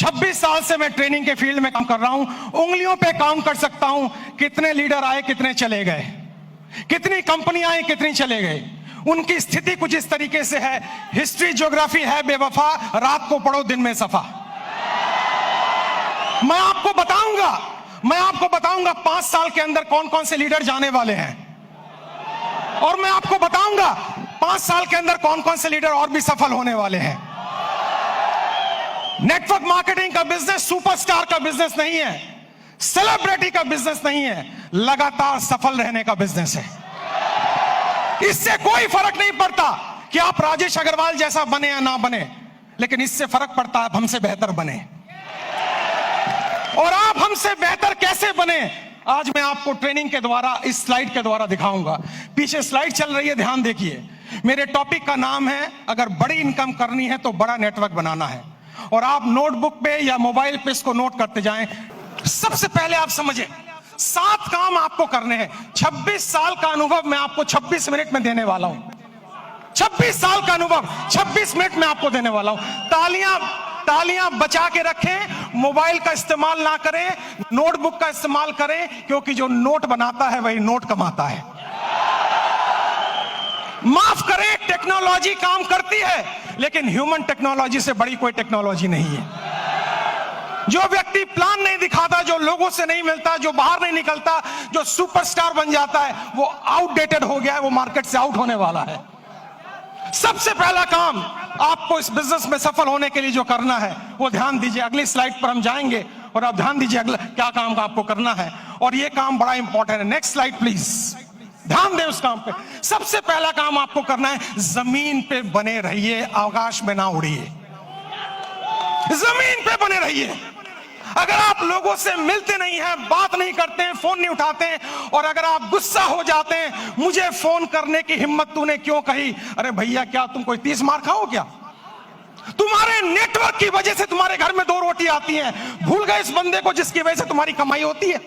26 साल से मैं ट्रेनिंग के फील्ड में काम कर रहा हूं। उंगलियों पे काउंट कर सकता हूं कितने लीडर आए, कितने चले गए, कितनी कंपनियां आई, कितनी चले गए। उनकी स्थिति कुछ इस तरीके से है, हिस्ट्री ज्योग्राफी है बेवफा, रात को पढ़ो दिन में सफा। मैं आपको बताऊंगा 5 साल के अंदर कौन कौन से लीडर जाने वाले हैं, और मैं आपको बताऊंगा 5 साल के अंदर कौन कौन से लीडर और भी सफल होने वाले हैं। नेटवर्क मार्केटिंग का बिजनेस सुपरस्टार का बिजनेस नहीं है, सेलिब्रिटी का बिजनेस नहीं है, लगातार सफल रहने का बिजनेस है। इससे कोई फर्क नहीं पड़ता कि आप राजेश अग्रवाल जैसा बने या ना बने, लेकिन इससे फर्क पड़ता है आप हमसे बेहतर बने। और आप हमसे बेहतर कैसे बने, आज मैं आपको ट्रेनिंग के द्वारा, इस स्लाइड के द्वारा दिखाऊंगा। पीछे स्लाइड चल रही है, ध्यान देखिए। मेरे टॉपिक का नाम है, अगर बड़ी इनकम करनी है तो बड़ा नेटवर्क बनाना है। और आप नोटबुक पे या मोबाइल पे इसको नोट करते जाएं। सबसे पहले आप समझें, 7 काम आपको करने हैं। 26 साल का अनुभव मैं आपको 26 मिनट में देने वाला हूं। 26 साल का अनुभव 26 मिनट में आपको देने वाला हूं। तालियां बचा के रखें, मोबाइल का इस्तेमाल ना करें, नोटबुक का इस्तेमाल करें, क्योंकि जो नोट बनाता है वही नोट कमाता है। माफ करें, टेक्नोलॉजी काम करती है, लेकिन ह्यूमन टेक्नोलॉजी से बड़ी कोई टेक्नोलॉजी नहीं है। जो व्यक्ति प्लान नहीं दिखाता, जो लोगों से नहीं मिलता, जो बाहर नहीं निकलता, जो सुपरस्टार बन जाता है, वो आउटडेटेड हो गया है, वो मार्केट से आउट होने वाला है। सबसे पहला काम आपको इस बिजनेस में सफल होने के लिए जो करना है वो ध्यान दीजिए। अगली स्लाइड पर हम जाएंगे और आप ध्यान दीजिए अगला क्या काम का आपको करना है, और ये काम बड़ा इंपॉर्टेंट है। नेक्स्ट स्लाइड प्लीज, ध्यान दें उस काम पे। सबसे पहला काम आपको करना है, जमीन पे बने रहिए, आकाश में ना उड़िए। जमीन पे बने रहिए। अगर आप लोगों से मिलते नहीं हैं, बात नहीं करते हैं, फोन नहीं उठाते हैं, और अगर आप गुस्सा हो जाते हैं, मुझे फोन करने की हिम्मत तूने क्यों कही, अरे भैया क्या तुम कोई 30 मार खाओ क्या? तुम्हारे नेटवर्क की वजह से तुम्हारे घर में 2 रोटी आती हैं। भूल गए इस बंदे को जिसकी वजह से तुम्हारी कमाई होती है?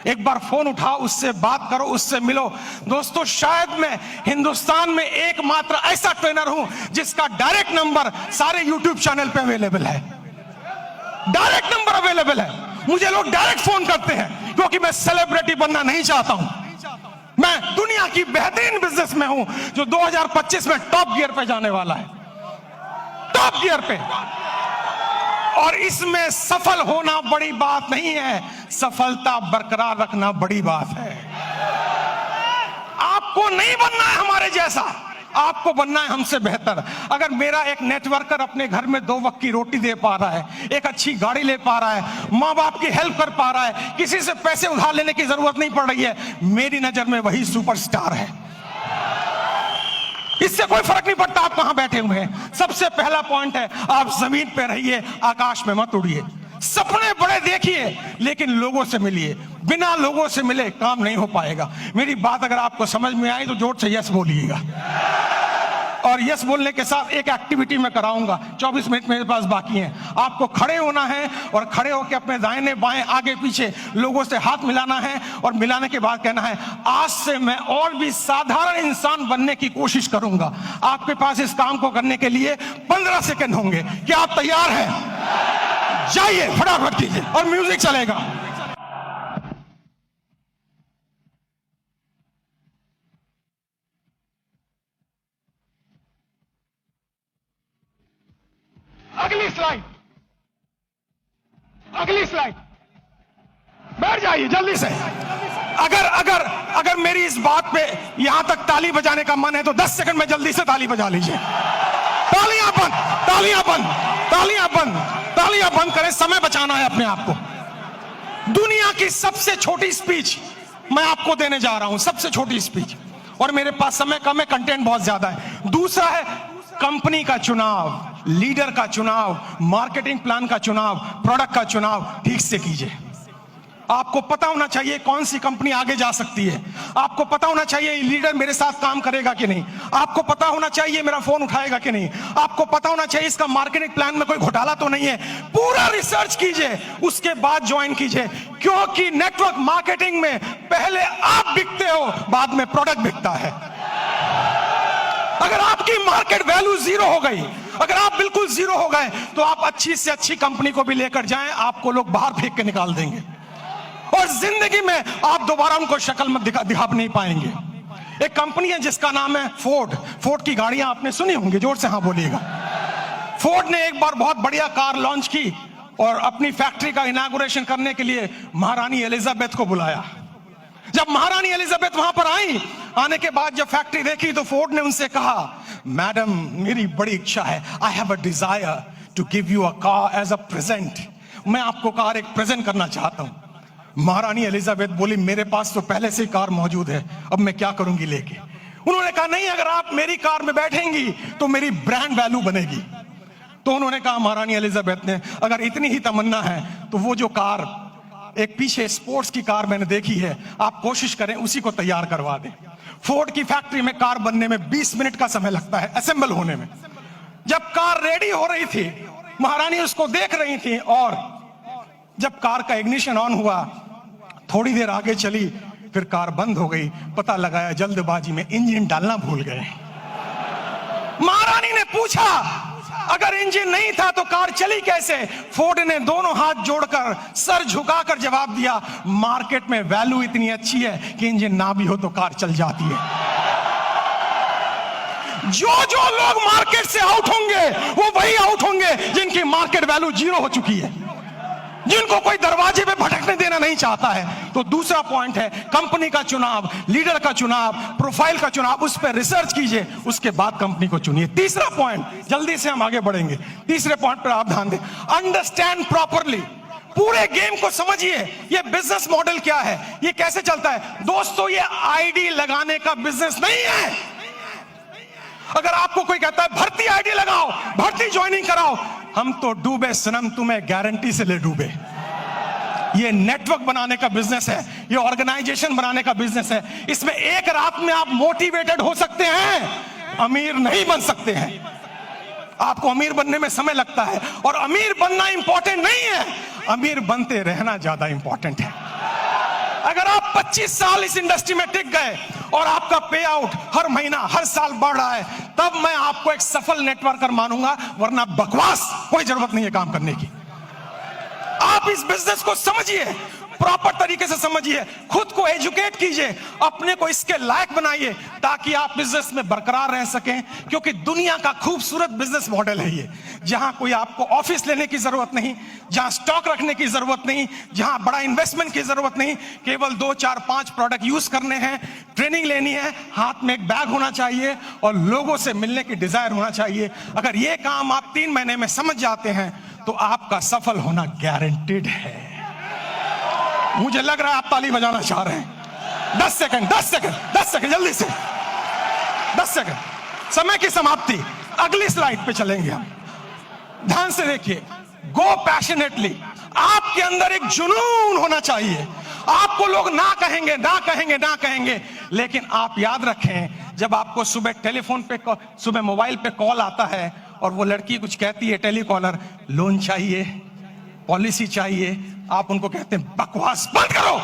एक बार फोन उठाओ, उससे बात करो, उससे मिलो। दोस्तों, शायद मैं हिंदुस्तान में एकमात्र ऐसा ट्रेनर हूं जिसका डायरेक्ट नंबर सारे यूट्यूब चैनल पे अवेलेबल है। डायरेक्ट नंबर अवेलेबल है। मुझे लोग डायरेक्ट फोन करते हैं, क्योंकि मैं सेलिब्रिटी बनना नहीं चाहता हूं। मैं दुनिया की बेहतरीन बिजनेस में हूं, जो 2025 में टॉप गियर पे जाने वाला है, टॉप गियर पे। और इसमें सफल होना बड़ी बात नहीं है, सफलता बरकरार रखना बड़ी बात है। आपको नहीं बनना है हमारे जैसा, आपको बनना है हमसे बेहतर। अगर मेरा एक नेटवर्कर अपने घर में 2 वक्त की रोटी दे पा रहा है, एक अच्छी गाड़ी ले पा रहा है, माँ बाप की हेल्प कर पा रहा है, किसी से पैसे उधार लेने की जरूरत नहीं पड़ रही है, मेरी नजर में वही सुपरस्टार है। इससे कोई फर्क नहीं पड़ता आप कहां बैठे हुए हैं। सबसे पहला पॉइंट है, आप जमीन पे रहिए, आकाश में मत उड़िए। सपने बड़े देखिए, लेकिन लोगों से मिलिए। बिना लोगों से मिले काम नहीं हो पाएगा। मेरी बात अगर आपको समझ में आई तो जोर से यस बोलिएगा। और यस बोलने के साथ एक एक्टिविटी मैं कराऊंगा। 24 मिनट मेरे पास बाकी हैं। आपको खड़े होना है और खड़े होकर अपने दाहिने बाएं आगे पीछे लोगों से हाथ मिलाना है, और मिलाने के बाद कहना है, आज से मैं और भी साधारण इंसान बनने की कोशिश करूंगा। आपके पास इस काम को करने के लिए 15 सेकंड होंगे। क्या आप तैयार हैं? जाइए, फटाफट कीजिए, और म्यूजिक चलेगा। अगली स्लाइड, बैठ जाइए जल्दी से। अगर मेरी इस बात पे यहां तक ताली बजाने का मन है तो 10 सेकंड में जल्दी से ताली बजा लीजिए। तालियां बंद, तालियां बंद, तालियां बंद, तालियां बंद करें। समय बचाना है अपने आप को। दुनिया की सबसे छोटी स्पीच मैं आपको देने जा रहा हूं, सबसे छोटी स्पीच, और मेरे पास समय कम है, कंटेंट बहुत ज्यादा है। दूसरा है कंपनी का चुनाव, लीडर का चुनाव, मार्केटिंग प्लान का चुनाव, प्रोडक्ट का चुनाव ठीक से कीजिए। आपको पता होना चाहिए कौन सी कंपनी आगे जा सकती है। आपको पता होना चाहिए लीडर मेरे साथ काम करेगा कि नहीं। आपको पता होना चाहिए मेरा फोन उठाएगा कि नहीं। आपको पता होना चाहिए इसका मार्केटिंग प्लान में कोई घोटाला तो नहीं है। पूरा रिसर्च कीजिए, उसके बाद ज्वाइन कीजिए, क्योंकि नेटवर्क मार्केटिंग में पहले आप बिकते हो, बाद में प्रोडक्ट बिकता है। अगर आपकी मार्केट वैल्यू 0 हो गई, अगर आप बिल्कुल जीरो हो गए तो आप अच्छी से अच्छी कंपनी को भी लेकर जाएं, आपको लोग बाहर फेंक के निकाल देंगे और जिंदगी में आप दोबारा उनको शक्ल में दिखा नहीं पाएंगे। एक कंपनी है जिसका नाम है फोर्ड। फोर्ड की गाड़ियां आपने सुनी होंगी, जोर से हाँ बोलिएगा। फोर्ड ने एक बार बहुत बढ़िया कार लॉन्च की और अपनी फैक्ट्री का इनॉग्रेशन करने के लिए महारानी एलिजाबेथ को बुलाया। जब महारानी एलिजाबेथ वहां पर आई, आने के बाद जब फैक्ट्री देखी तो फोर्ड ने उनसे कहा, मैडम मेरी बड़ी इच्छा है, I have a desire to give you a car as a present. मैं आपको कार एक प्रेजेंट करना चाहता हूं। महारानी एलिजाबेथ बोली, मेरे पास तो पहले से ही कार मौजूद है, अब मैं क्या करूंगी लेके। उन्होंने कहा, नहीं, अगर आप मेरी कार में बैठेंगी तो मेरी ब्रांड वैल्यू बनेगी। तो उन्होंने कहा, महारानी एलिजाबेथ ने, अगर इतनी ही तमन्ना है तो वो जो कार एक पीछे स्पोर्ट्स की कार मैंने देखी है, आप कोशिश करें उसी को तैयार करवा दें। फोर्ड की फैक्ट्री में कार बनने में 20 मिनट का समय लगता है, असेंबल होने में। जब कार रेडी हो रही थी, महारानी उसको देख रही थी और जब कार का इग्निशन ऑन हुआ, थोड़ी देर आगे चली, फिर कार बंद हो गई। पता लगाया जल्दबाजी में इंजन डालना भूल गए। महारानी ने पूछा, अगर इंजन नहीं था तो कार चली कैसे? फोर्ड ने दोनों हाथ जोड़कर सर झुकाकर जवाब दिया, मार्केट में वैल्यू इतनी अच्छी है कि इंजन ना भी हो तो कार चल जाती है। जो लोग मार्केट से आउट होंगे वो वही आउट होंगे जिनकी मार्केट वैल्यू जीरो हो चुकी है, जिनको कोई दरवाजे पे भटकने देना नहीं चाहता है। तो दूसरा पॉइंट है कंपनी का चुनाव, लीडर का चुनाव, प्रोफाइल का चुनाव, उस पर रिसर्च कीजिए, उसके बाद कंपनी को चुनिए। तीसरा पॉइंट, जल्दी से हम आगे बढ़ेंगे, तीसरे पॉइंट पर आप ध्यान दें, अंडरस्टैंड प्रॉपरली। पूरे गेम को समझिए, ये बिजनेस मॉडल क्या है, ये कैसे चलता है। दोस्तों, ये आईडी लगाने का बिजनेस नहीं है। अगर आपको कोई कहता है भर्ती आईडी लगाओ, भर्ती ज्वाइनिंग कराओ, हम तो डूबे सनम, तुम्हें गारंटी से ले डूबे। ये नेटवर्क बनाने का बिजनेस है, ये ऑर्गेनाइजेशन बनाने का बिजनेस है। इसमें एक रात में आप मोटिवेटेड हो सकते हैं, अमीर नहीं बन सकते हैं। आपको अमीर बनने में समय लगता है और अमीर बनना इंपॉर्टेंट नहीं है, अमीर बनते रहना ज्यादा इंपॉर्टेंट है। अगर आप 25 साल इस इंडस्ट्री में टिक गए और आपका पे आउट हर महीना हर साल बढ़ रहा है, तब मैं आपको एक सफल नेटवर्कर मानूंगा, वरना बकवास कोई जरूरत नहीं है काम करने की। आप इस बिजनेस को समझिए, प्रॉपर तरीके से समझिए, खुद को एजुकेट कीजिए, अपने को इसके लायक बनाइए ताकि आप बिजनेस में बरकरार रह सकें। क्योंकि दुनिया का खूबसूरत बिजनेस मॉडल है ये, जहां कोई आपको ऑफिस लेने की जरूरत नहीं, जहां स्टॉक रखने की जरूरत नहीं, जहां बड़ा इन्वेस्टमेंट की जरूरत नहीं, केवल 2, 4, 5 प्रोडक्ट यूज करने हैं, ट्रेनिंग लेनी है, हाथ में एक बैग होना चाहिए और लोगों से मिलने की डिजायर होना चाहिए। अगर ये काम आप 3 महीने में समझ जाते हैं तो आपका सफल होना गारंटेड है। मुझे लग रहा है आप ताली बजाना चाह रहे हैं। 10 सेकंड, 10 सेकंड, 10 सेकंड, जल्दी से 10 सेकंड, समय की समाप्ति। अगली स्लाइड पे चलेंगे हम, ध्यान से देखिए। गो पैशनेटली, आपके अंदर एक जुनून होना चाहिए। आपको लोग ना कहेंगे, ना कहेंगे, ना कहेंगे, लेकिन आप याद रखें, जब आपको सुबह टेलीफोन पे, सुबह मोबाइल पे कॉल आता है और वो लड़की कुछ कहती है, टेलीकॉलर, लोन चाहिए, पॉलिसी चाहिए, आप उनको कहते हैं बकवास बंद करो,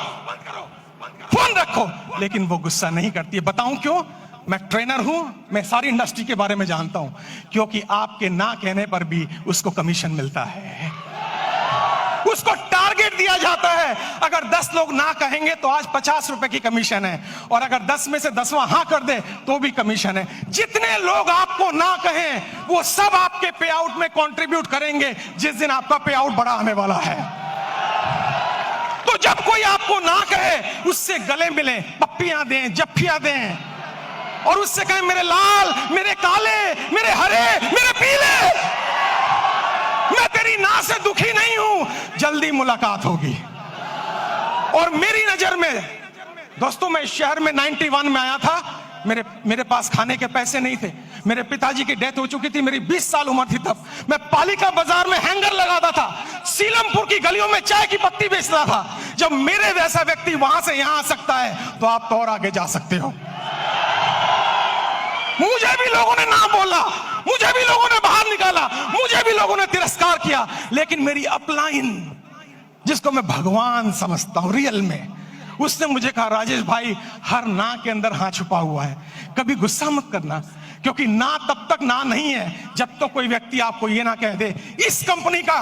फोन रखो, लेकिन वो गुस्सा नहीं करती है। बताऊं क्यों? मैं ट्रेनर हूं, मैं सारी इंडस्ट्री के बारे में जानता हूं। क्योंकि आपके ना कहने पर भी उसको कमीशन मिलता है, उसको टारगेट दिया जाता है। अगर 10 लोग ना कहेंगे तो आज 50 रुपए की कमीशन है, और अगर 10 में से 10वां हाँ कर दे तो भी कमीशन है। जितने लोग आपको ना कहें वो सब आपके पे आउट में कंट्रीब्यूट करेंगे जिस दिन आपका पे आउट बड़ा आने वाला है। तो जब कोई आपको ना कहे, उससे गले मिलें, पप्पियां दें, जफ्फियां दें, और उससे कहें मेरे लाल, मेरे काले, मेरे हरे, मेरे पीले, मैं तेरी ना से दुखी नहीं हूं, जल्दी मुलाकात होगी। और मेरी नजर में दोस्तों, मैं इस शहर में 91 में आया था, मेरे पास खाने के पैसे नहीं थे, मेरे पिताजी की डेथ हो चुकी थी, मेरी 20 साल उम्र थी तब। मैं पालिका बाजार में हैंगर लगाता था, सीलमपुर की गलियों में चाय की पत्ती बेचता था। जब मेरे जैसा व्यक्ति वहां से यहां आ सकता है तो आप तो और आगे जा सकते हो। मुझे भी लोगों ने ना बोला, मुझे भी लोगों ने बाहर निकाला, मुझे भी लोगों ने तिरस्कार किया, लेकिन मेरी अपलाइन, जिसको मैं भगवान समझता हूं रियल में, उसने मुझे कहा, राजेश भाई, हर ना के अंदर हाँ छुपा हुआ है, कभी गुस्सा मत करना, क्योंकि ना तब तक ना नहीं है जब तो कोई व्यक्ति आपको ये ना कह दे इस कंपनी का,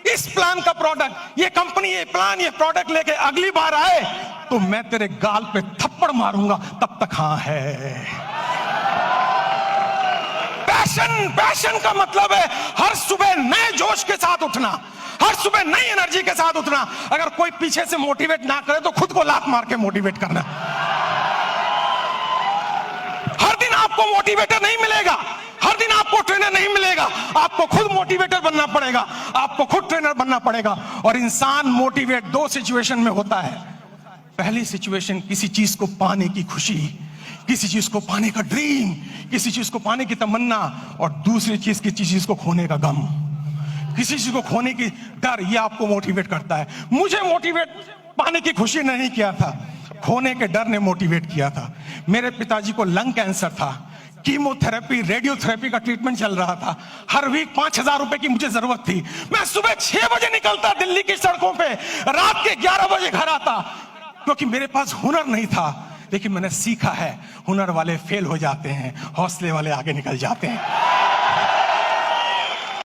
इस प्लान का प्रोडक्ट, ये कंपनी, ये प्लान, ये प्रोडक्ट लेके अगली बार आए तो मैं तेरे गाल पे थप्पड़ मारूंगा, तब तक हाँ है। पैशन का मतलब है हर सुबह नए जोश के साथ उठना, हर सुबह नई एनर्जी के साथ उठना। अगर कोई पीछे से मोटिवेट ना करे तो खुद को लात मार के मोटिवेट करना। हर दिन आपको मोटिवेटर नहीं मिलेगा, हर दिन आपको ट्रेनर नहीं मिलेगा, आपको खुद मोटिवेटर बनना पड़ेगा, आपको खुद ट्रेनर बनना पड़ेगा। और इंसान मोटिवेट दो सिचुएशन में होता है। पहली सिचुएशन किसी चीज को पाने की खुशी, किसी चीज को पाने का ड्रीम, किसी चीज को पाने की तमन्ना, और दूसरी चीज किसी चीज को खोने का गम, किसी चीज को खोने की डर, ये आपको मोटिवेट करता है। मुझे मोटिवेट पाने की खुशी ने नहीं किया था, खोने के डर ने मोटिवेट किया था। मेरे पिताजी को लंग कैंसर था, कीमोथेरेपी, रेडियोथेरेपी का ट्रीटमेंट चल रहा था। हर वीक 5,000 रुपए की मुझे जरूरत थी। मैं सुबह 6 बजे निकलता दिल्ली की सड़कों पे, रात के 11 बजे घर आता, क्योंकि मेरे पास हुनर नहीं था। लेकिन मैंने सीखा है, हुनर वाले फेल हो जाते हैं, हौसले वाले आगे निकल जाते हैं।